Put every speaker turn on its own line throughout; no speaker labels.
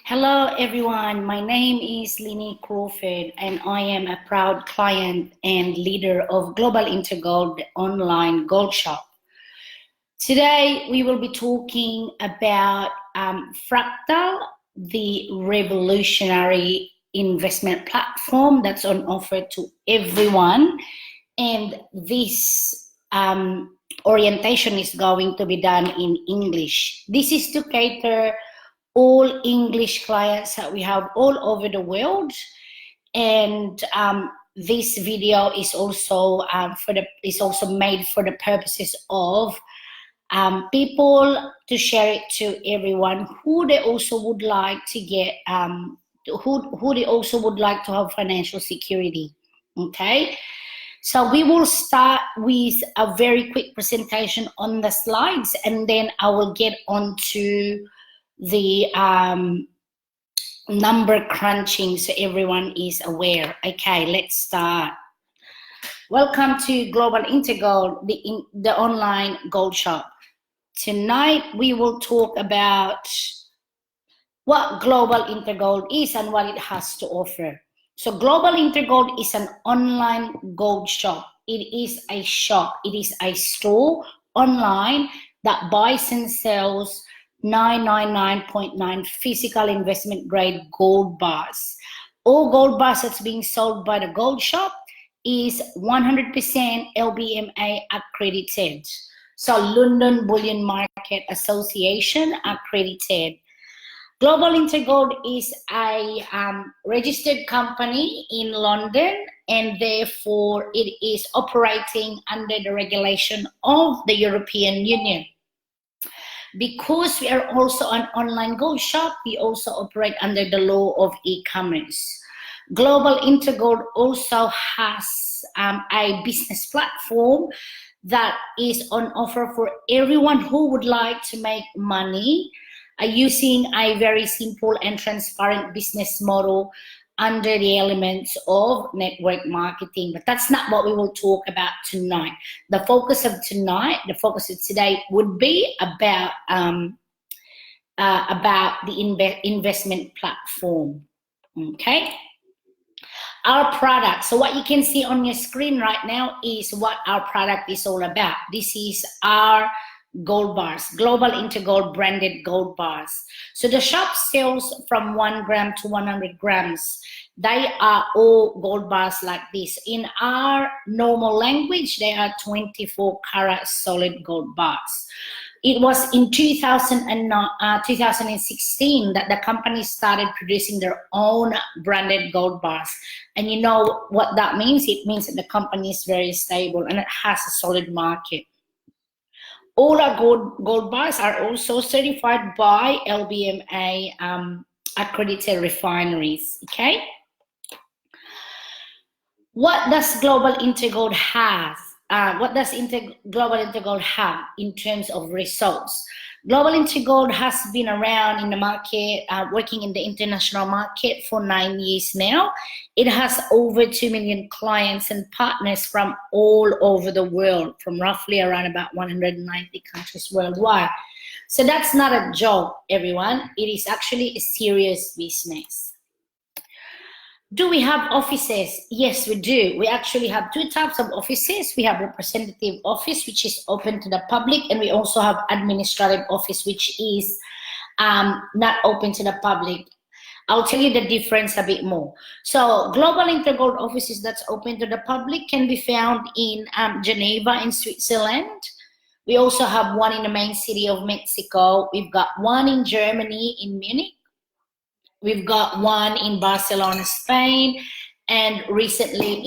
Hello everyone, my name is Linie Crawford and I am a proud client and leader of Global Intergold online gold shop. Today we will be talking about Fractal, the revolutionary investment platform that's on offer to everyone, and this orientation is going to be done in English. This is to cater all English clients that we have all over the world, and this video is also made for the purposes of people to share it to everyone who they also would like to get who they also would like to have financial security. Okay, so we will start with a very quick presentation on the slides, and then I will get on to the number crunching so everyone is aware. Okay, let's start. Welcome to Global Intergold, the online gold shop. Tonight we will talk about what Global Intergold is and what it has to offer. So Global Intergold is an online gold shop. It is a shop, it is a store online that buys and sells 999.9 physical investment grade gold bars. All gold bars that's being sold by the gold shop is 100% LBMA accredited. So London Bullion Market Association accredited. Global Intergold is a registered company in London, and therefore it is operating under the regulation of the European Union. Because we are also an online gold shop, we also operate under the law of e-commerce. Global Intergold also has a business platform that is on offer for everyone who would like to make money using a very simple and transparent business model under the elements of network marketing. But that's not what we will talk about tonight. The focus of today would be about the investment platform. Okay, our product. So what you can see on your screen right now is what our product is all about. This is our gold bars, Global Intergold branded gold bars. So the shop sells from 1 gram to 100 grams. They are all gold bars like this. In our normal language, they are 24 karat solid gold bars. It was in 2016 that the company started producing their own branded gold bars. And you know what that means? It means that the company is very stable and it has a solid market. All our gold bars are also certified by LBMA accredited refineries. Okay. What does Global Intergold have? What does Global Intergold have in terms of results? Global Intergold has been around in the market, working in the international market for 9 years now. It has over 2 million clients and partners from all over the world, from roughly around about 190 countries worldwide. So that's not a joke, everyone. It is actually a serious business. Do we have offices? Yes, we do. We actually have two types of offices. We have representative office, which is open to the public, and we also have administrative office, which is not open to the public. I'll tell you the difference a bit more. So Global Intergold offices that's open to the public can be found in Geneva in Switzerland. We also have one in the main city of Mexico. We've got one in Germany in Munich. We've got one in Barcelona, Spain, and recently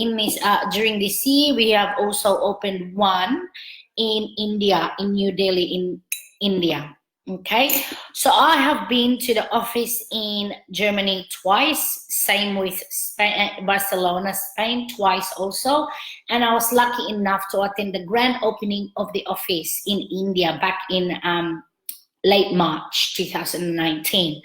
during this year, we have also opened one in India, in New Delhi, in India. Okay, so I have been to the office in Germany twice, same with Spain, Barcelona, Spain twice also, and I was lucky enough to attend the grand opening of the office in India back in late March 2019.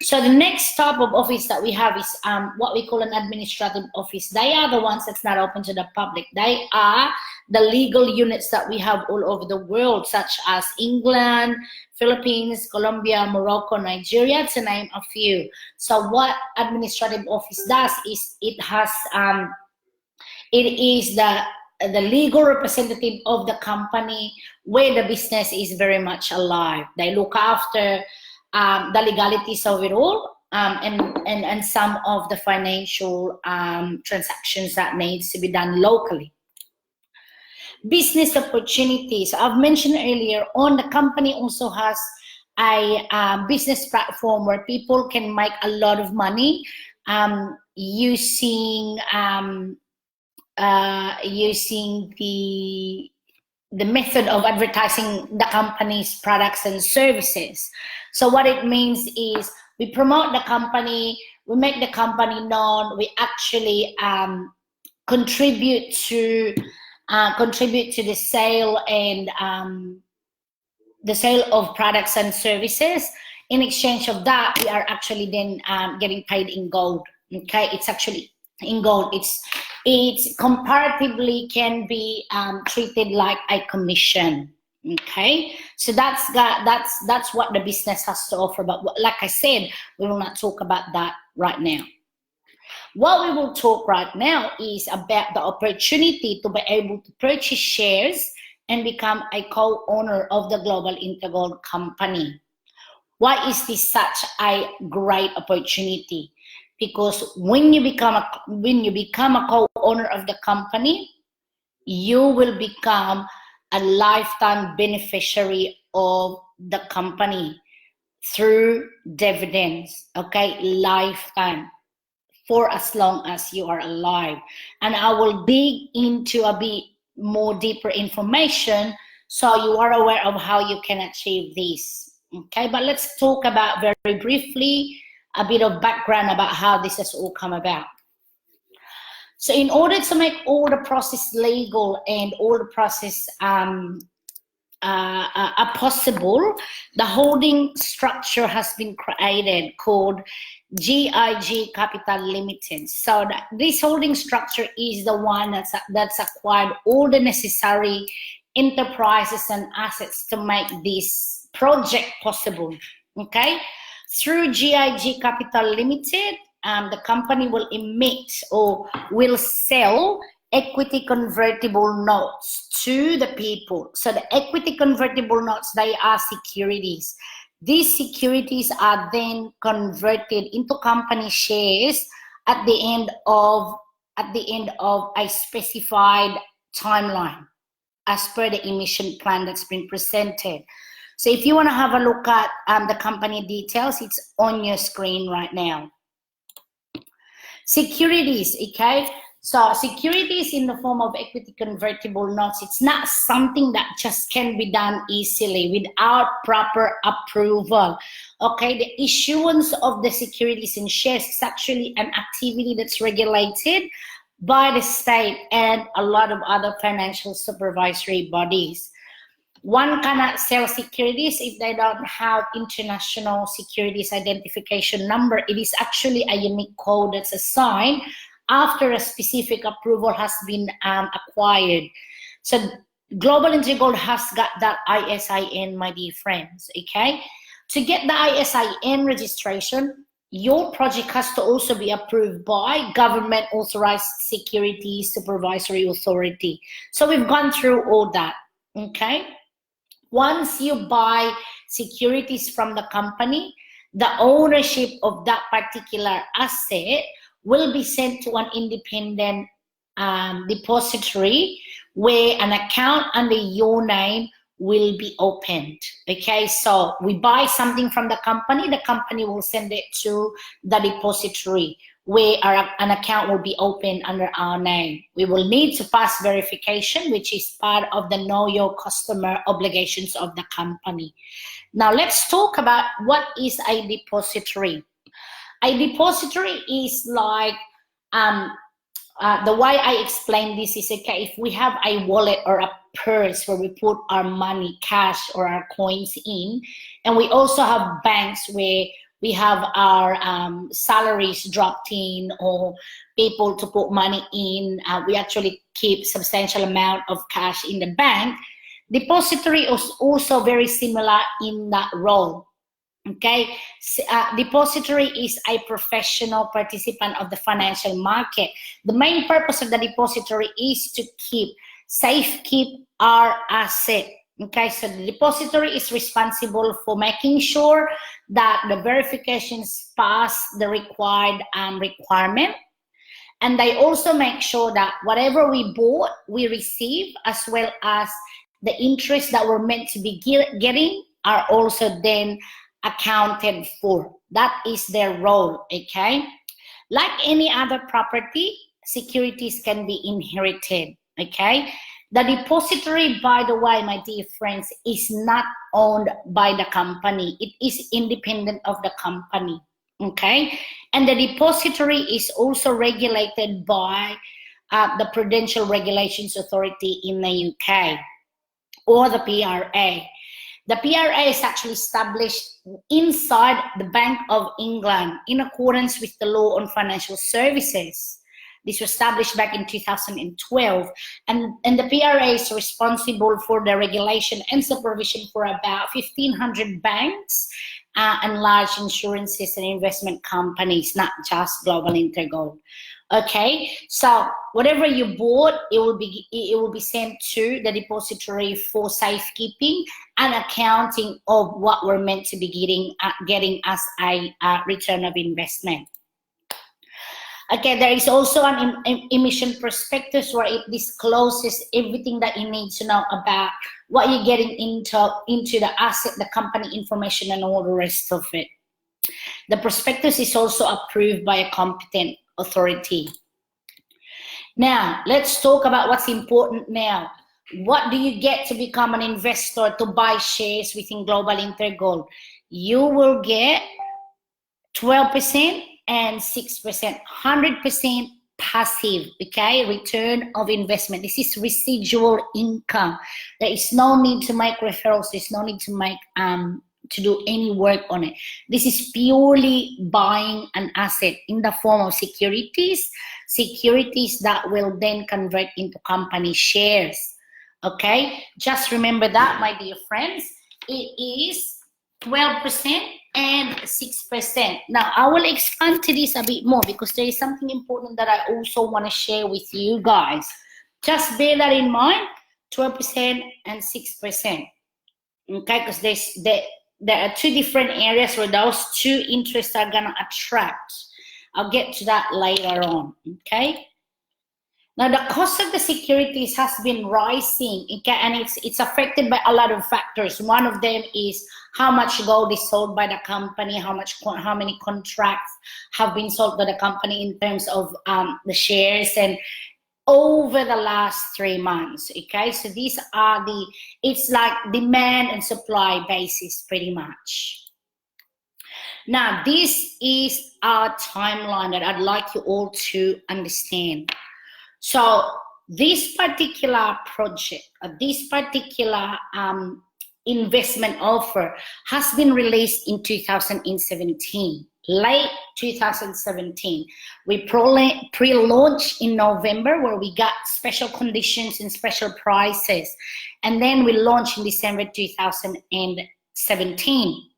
So the next type of office that we have is what we call an administrative office. They are the ones that's not open to the public. They are the legal units that we have all over the world, such as England, Philippines, Colombia, Morocco, Nigeria, to name a few. So what administrative office does is it is the legal representative of the company where the business is very much alive. They look after the legalities of it all, and some of the financial transactions that needs to be done locally. Business opportunities. I've mentioned earlier on, the company also has a business platform where people can make a lot of money using the method of advertising the company's products and services. So what it means is we promote the company, we make the company known, we actually contribute to the sale and the sale of products and services. In exchange of that, we are actually then getting paid in gold. Okay, it's actually in gold. It's comparatively can be treated like a commission. Okay, so that's what the business has to offer. But like I said, we will not talk about that right now. What we will talk right now is about the opportunity to be able to purchase shares and become a co-owner of the Global Intergold company. Why is this such a great opportunity? Because when you become a co-owner of the company, you will become a lifetime beneficiary of the company through dividends. Okay, lifetime, for as long as you are alive. And I will dig into a bit more deeper information so you are aware of how you can achieve this. Okay, but let's talk about very briefly a bit of background about how this has all come about. So in order to make all the process legal and all the process possible, the holding structure has been created called GIG Capital Limited. So this holding structure is the one that's acquired all the necessary enterprises and assets to make this project possible. Okay, through GIG Capital Limited, the company will emit or will sell equity convertible notes to the people. So the equity convertible notes, they are securities. These securities are then converted into company shares at the end of a specified timeline as per the emission plan that's been presented. So if you want to have a look at the company details, it's on your screen right now. Securities, okay? So securities in the form of equity convertible notes, it's not something that just can be done easily without proper approval. Okay, the issuance of the securities and shares is actually an activity that's regulated by the state and a lot of other financial supervisory bodies. One cannot sell securities if they don't have international securities identification number. It is actually a unique code that's assigned after a specific approval has been acquired. So Global Intergold has got that ISIN, my dear friends, okay? To get the ISIN registration, your project has to also be approved by government authorized security supervisory authority. So we've gone through all that, okay? Once you buy securities from the company, the ownership of that particular asset will be sent to an independent depository where an account under your name will be opened. Okay, so we buy something from the company will send it to the depository where an account will be opened under our name. We will need to pass verification, which is part of the know your customer obligations of the company. Now let's talk about what is a depository. A depository is like, the way I explain this is, okay, if we have a wallet or a purse where we put our money, cash or our coins in, and we also have banks where we have our salaries dropped in, or people to put money in. We actually keep substantial amount of cash in the bank. Depository is also very similar in that role. Okay, depository is a professional participant of the financial market. The main purpose of the depository is to safekeep our asset. Okay, so the depository is responsible for making sure that the verifications pass the required requirement. And they also make sure that whatever we bought, we receive, as well as the interest that we're meant to be getting are also then accounted for. That is their role, okay? Like any other property, securities can be inherited, okay? The depository, by the way, my dear friends, is not owned by the company. It is independent of the company, okay? And the depository is also regulated by the Prudential Regulations Authority in the UK, or the PRA. The PRA is actually established inside the Bank of England in accordance with the law on financial services. This was established back in 2012, and the PRA is responsible for the regulation and supervision for about 1,500 banks and large insurances and investment companies, not just Global Intergold. Okay, so whatever you bought, it will be sent to the depository for safekeeping and accounting of what we're meant to be getting as a return of investment. Okay, there is also an emission prospectus where it discloses everything that you need to know about what you're getting into the asset, the company information, and all the rest of it. The prospectus is also approved by a competent authority. Now, let's talk about what's important now. What do you get to become an investor to buy shares within Global Intergold? You will get 12% and 6%, 100% passive, okay, return of investment. This is residual income. There is no need to make referrals. There's no need to make to do any work on it. This is purely buying an asset in the form of securities that will then convert into company shares. Okay, just remember that, my dear friends. It is 12% and 6%. Now, I will expand to this a bit more because there is something important that I also want to share with you guys. Just bear that in mind, 12% and 6%. Okay, because there are two different areas where those two interests are going to attract. I'll get to that later on, okay? Now, the cost of the securities has been rising, okay, and it's affected by a lot of factors. One of them is how much gold is sold by the company, how many contracts have been sold by the company in terms of the shares, and over the last 3 months, okay? So these are it's like demand and supply basis pretty much. Now, this is our timeline that I'd like you all to understand. So this particular project, this particular investment offer has been released in 2017, late 2017. We pre-launched in November where we got special conditions and special prices. And then we launched in December 2017.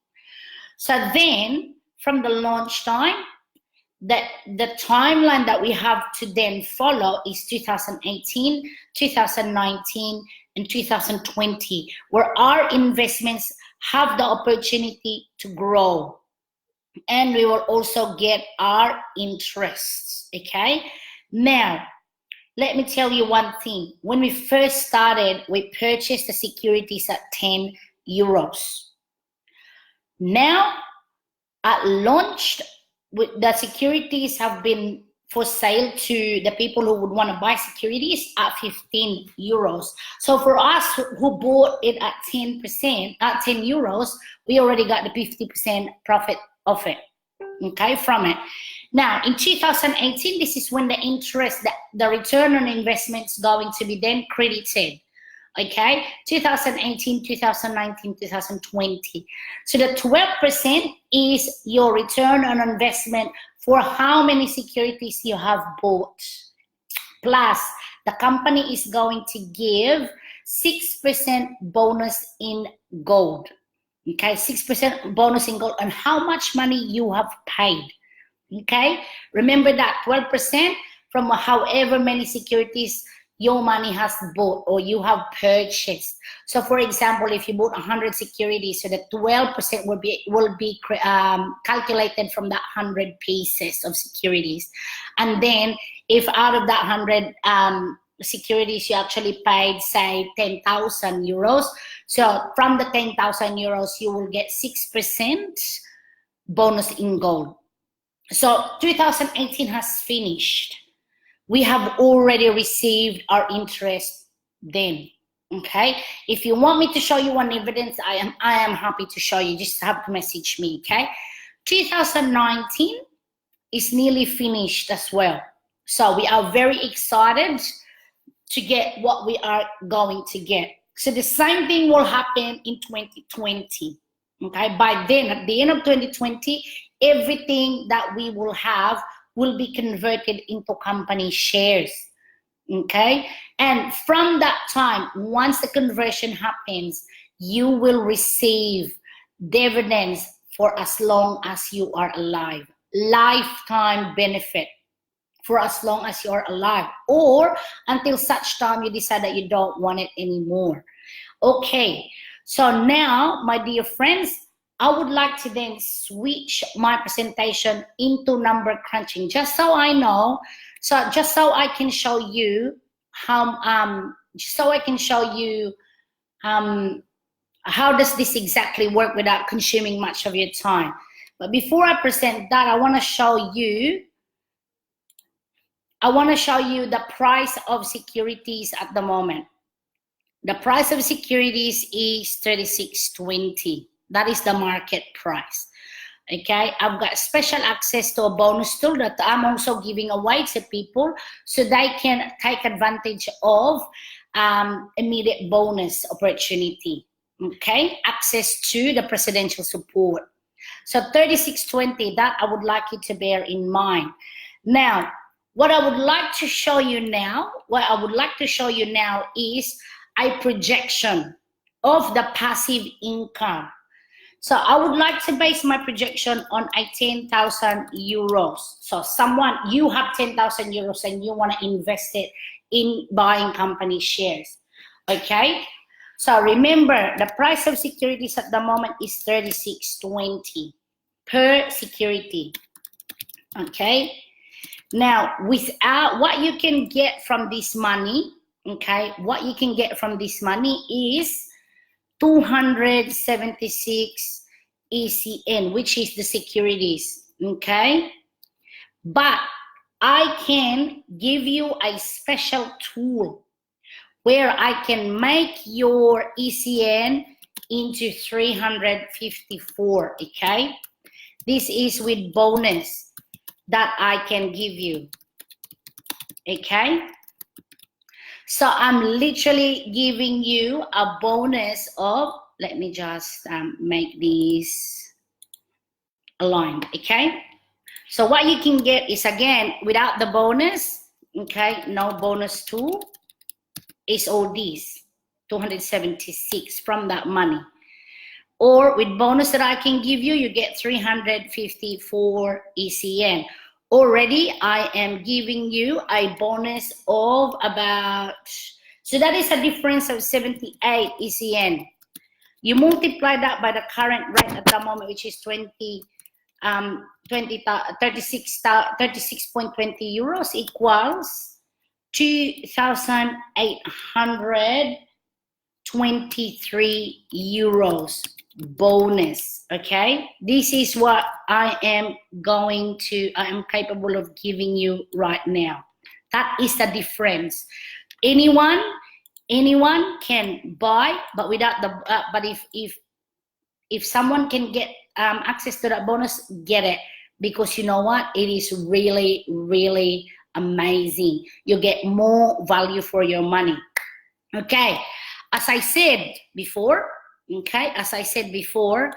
So then from the launch time, the timeline that we have to then follow is 2018, 2019, and 2020, where our investments have the opportunity to grow. And we will also get our interests, okay? Now, let me tell you one thing. When we first started, we purchased the securities at 10 euros. Now, at launch, the securities have been for sale to the people who would want to buy securities at 15 euros. So for us who bought it at 10%, at 10 euros, we already got the 50% profit of it, okay, from it. Now, in 2018, this is when the interest, the return on investment is going to be then credited, Okay, 2018, 2019, 2020. So the 12% is your return on investment for how many securities you have bought. Plus, the company is going to give 6% bonus in gold. Okay, 6% bonus in gold on how much money you have paid. Okay, remember that 12% from however many securities your money has bought or you have purchased. So for example, if you bought 100 securities, so the 12% will be calculated from that 100 pieces of securities. And then if out of that 100 securities you actually paid, say, 10,000 euros, so from the 10,000 euros you will get 6% bonus in gold. So 2018 has finished. We have already received our interest then. Okay, if you want me to show you one evidence, I am happy to show you. Just have to message me. Okay, 2019 is nearly finished as well, so we are very excited to get what we are going to get. So the same thing will happen in 2020. Okay, by then, at the end of 2020, everything that we will have will be converted into company shares. Okay, and from that time, once the conversion happens, you will receive dividends for as long as you are alive. Lifetime benefit for as long as you are alive, or until such time you decide that you don't want it anymore. Okay, so now, my dear friends, I would like to then switch my presentation into number crunching, just so I know, just so I can show you how how does this exactly work without consuming much of your time. But before I present that, I want to show you the price of securities at the moment. The price of securities is 36.20. That is the market price. Okay, I've got special access to a bonus tool that I'm also giving away to people so they can take advantage of immediate bonus opportunity. Okay, access to the presidential support. So 36.20, that I would like you to bear in mind. Now, what I would like to show you now is a projection of the passive income. So I would like to base my projection on a 10,000 euros. So you have 10,000 euros and you want to invest it in buying company shares. Okay, so remember the price of securities at the moment is 36.20 per security. Okay, now without what you can get from this money, okay, what you can get from this money is 276 ECN, which is the securities. Okay, but I can give you a special tool where I can make your ECN into 354. Okay, this is with bonus that I can give you. Okay, so I'm literally giving you a bonus of, let me just make these aligned. Okay, so what you can get is, again, without the bonus, okay, no bonus tool, is all these 276 from that money. Or with bonus that I can give you, you get 354 ECN. Already I am giving you a bonus of about, so that is a difference of 78 ECN. You multiply that by the current rate at the moment, which is 36.20 euros, equals 2,823 euros bonus. Okay, this is what I am capable of giving you right now. That is the difference. Anyone can buy, but without the but if someone can get access to that bonus, get it, because you know what, it is really, really amazing. You get more value for your money. Okay, As I said before, okay, as I said before,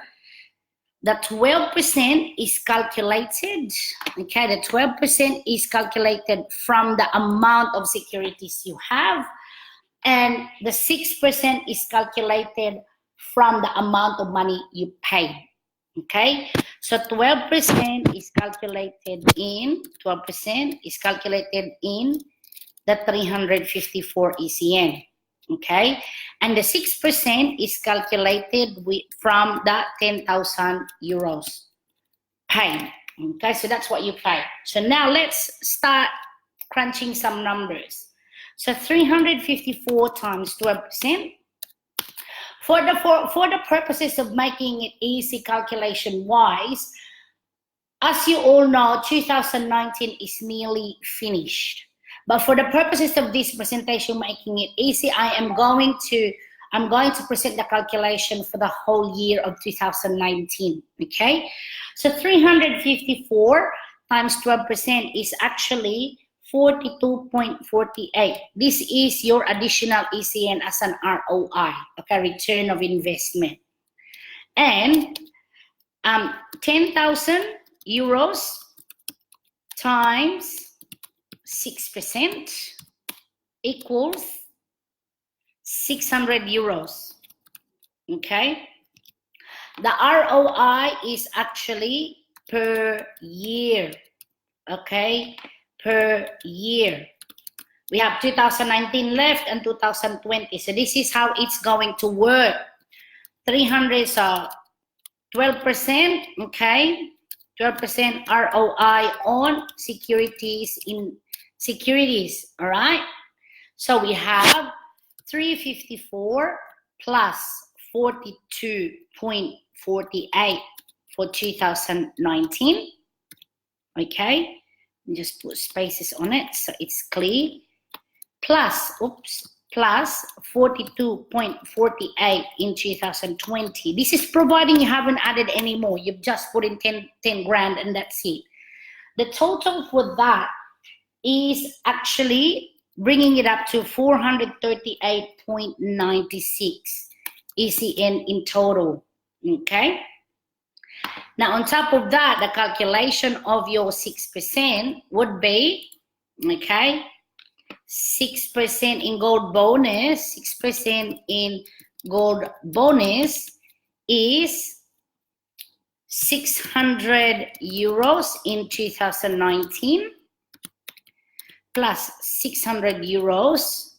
the 12% is calculated, okay, the 12% is calculated from the amount of securities you have, and the 6% is calculated from the amount of money you pay, okay? So 12% is calculated in, 12% is calculated in the 354 ECN, okay? And the 6% is calculated from the 10,000 euros paid, okay? So that's what you pay. So now let's start crunching some numbers. So 354 times 12%. For the purposes of making it easy calculation-wise, as you all know, 2019 is nearly finished. But for the purposes of this presentation, making it easy, I'm going to present the calculation for the whole year of 2019. Okay, so 354 times 12% is actually 42.48. This is your additional ECN as an ROI, okay, return of investment. And 10,000 euros times 6% equals 600 euros, okay? The ROI is actually per year, okay? Per year. We have 2019 left and 2020. So this is how it's going to work. 300, so 12%, okay? 12% ROI on securities in securities, all right? So we have 354 plus 42.48 for 2019, okay? Just put spaces on it so it's clear. Plus 42.48 in 2020. This is providing you haven't added any more. You've just put in 10 grand and that's it. The total for that is actually bringing it up to 438.96 ECN in total, okay? Now, on top of that, the calculation of your 6% would be, okay, 6% in gold bonus, 6% in gold bonus is 600 euros in 2019 plus 600 euros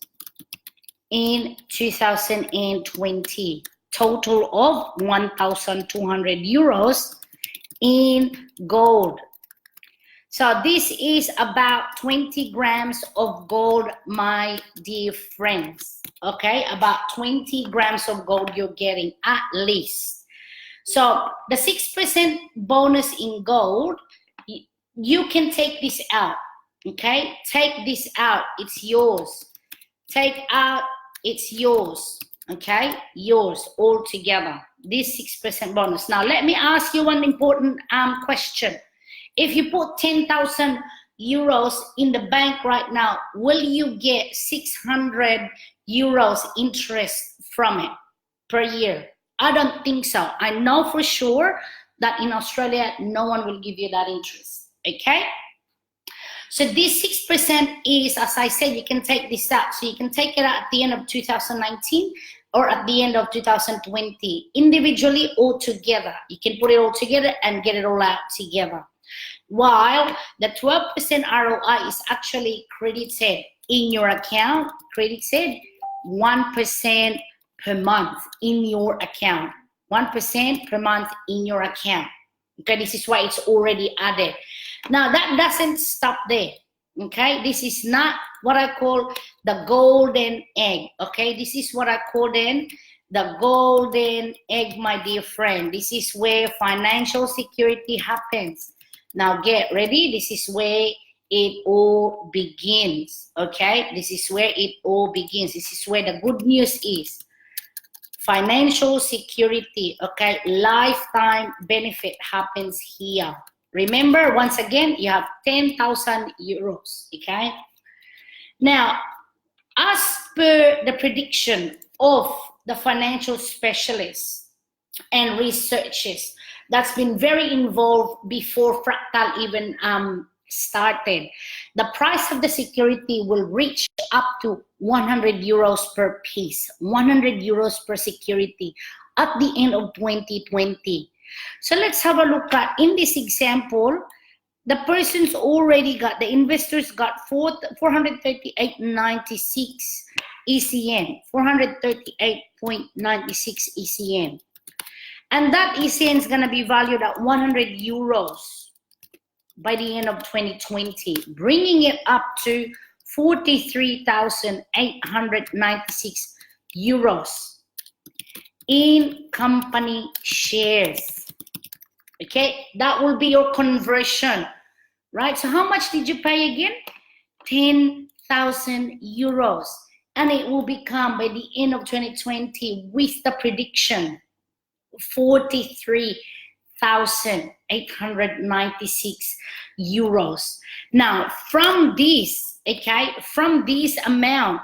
in 2020. Total of 1,200 euros in gold. So this is about 20 grams of gold, my dear friends. Okay, about 20 grams of gold you're getting at least. So the 6% bonus in gold, you can take this out. Okay, take this out, it's yours. Take out, it's yours. Okay, yours all together. This 6% bonus. Now let me ask you one important question. If you put 10,000 euros in the bank right now, will you get 600 euros interest from it per year? I don't think so. I know for sure that in Australia, no one will give you that interest. Okay? So this 6% is, as I said, you can take this out. So you can take it out at the end of 2019 or at the end of 2020, individually or together. You can put it all together and get it all out together. While the 12% ROI is actually credited in your account, credited 1% per month in your account. 1% per month in your account. Okay, this is why it's already added. Now that doesn't stop there. Okay, this is not what I call the golden egg. Okay, this is what I call then the golden egg, my dear friend. This is where financial security happens. Now get ready. This is where it all begins. Okay, this is where it all begins. This is where the good news is. Financial security, okay, lifetime benefit happens here. Remember, once again, you have 10,000 euros, okay? Now, as per the prediction of the financial specialists and researchers that's been very involved before Fractal even started. The price of the security will reach up to 100 euros per piece, 100 euros per security at the end of 2020. So let's have a look at, in this example, the person's already got, the investors got 438.96 ECN, 438.96 ECN. And that ECN is going to be valued at 100 euros by the end of 2020, bringing it up to 43,896 euros in company shares. Okay, that will be your conversion, right? So how much did you pay again? 10,000 euros. And it will become, by the end of 2020, with the prediction, 43,896 euros. Now, from this, okay, from this amount,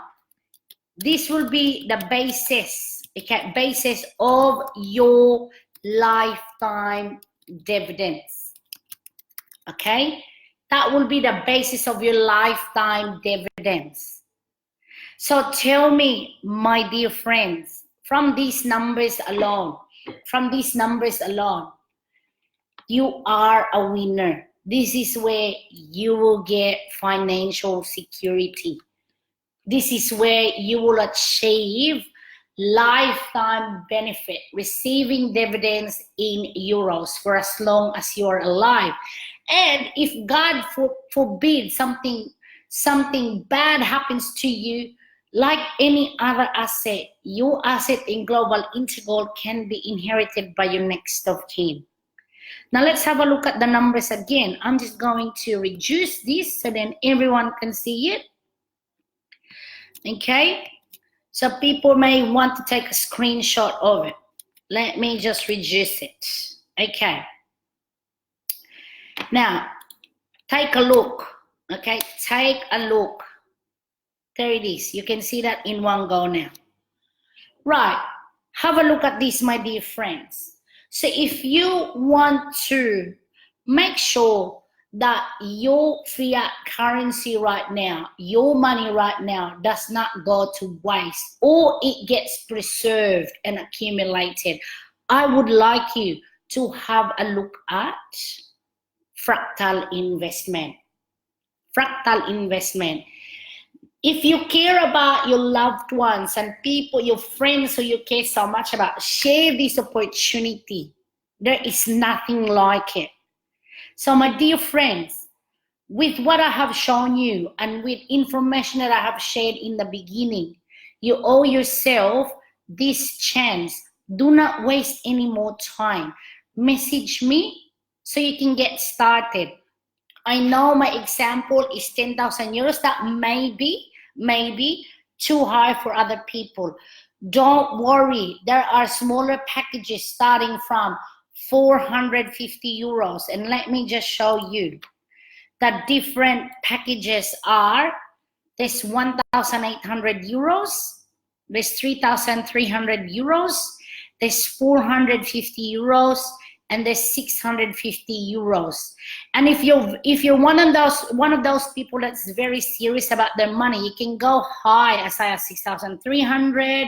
this will be the basis, okay, basis of your lifetime dividends. Okay, that will be the basis of your lifetime dividends. So tell me, my dear friends, from these numbers alone, you are a winner. This is where you will get financial security. This is where you will achieve lifetime benefit, receiving dividends in euros for as long as you are alive. And if God forbid something bad happens to you, like any other asset, your asset in Global Intergold can be inherited by your next of kin. Now let's have a look at the numbers again. I'm just going to reduce this so then everyone can see it. Okay, so people may want to take a screenshot of it. Let me just reduce it. Okay, now take a look. Okay, take a look. There it is. You can see that in one go now. Right, have a look at this, my dear friends. So if you want to make sure that your fiat currency right now, your money right now, does not go to waste or it gets preserved and accumulated, I would like you to have a look at Fractal investment. Fractal investment. If you care about your loved ones and people, your friends who you care so much about, share this opportunity. There is nothing like it. So my dear friends, with what I have shown you and with information that I have shared in the beginning, you owe yourself this chance. Do not waste any more time. Message me so you can get started. I know my example is 10,000 euros. That may be too high for other people. Don't worry. There are smaller packages starting from 450 euros. And let me just show you that different packages are, there's 1,800 euros, there's 3,300 euros, there's 450 euros, and there's 650 euros. And if you're one of those people that's very serious about their money, you can go high as high as 6,300,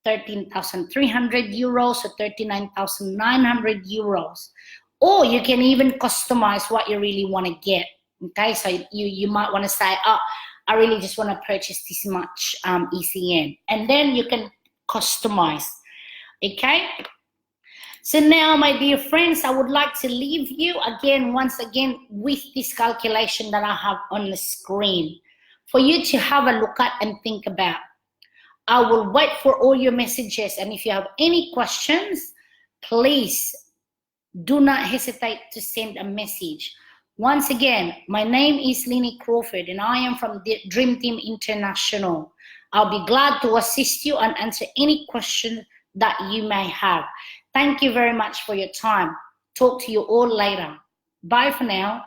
13,300 euros, or 39,900 euros. Or you can even customize what you really want to get. Okay, so you might want to say, oh, I really just want to purchase this much ECN, and then you can customize. Okay. So now, my dear friends, I would like to leave you once again with this calculation that I have on the screen for you to have a look at and think about. I will wait for all your messages, and if you have any questions, please do not hesitate to send a message. Once again, my name is Linie Crawford, and I am from the Dream Team International. I'll be glad to assist you and answer any question that you may have. Thank you very much for your time. Talk to you all later. Bye for now.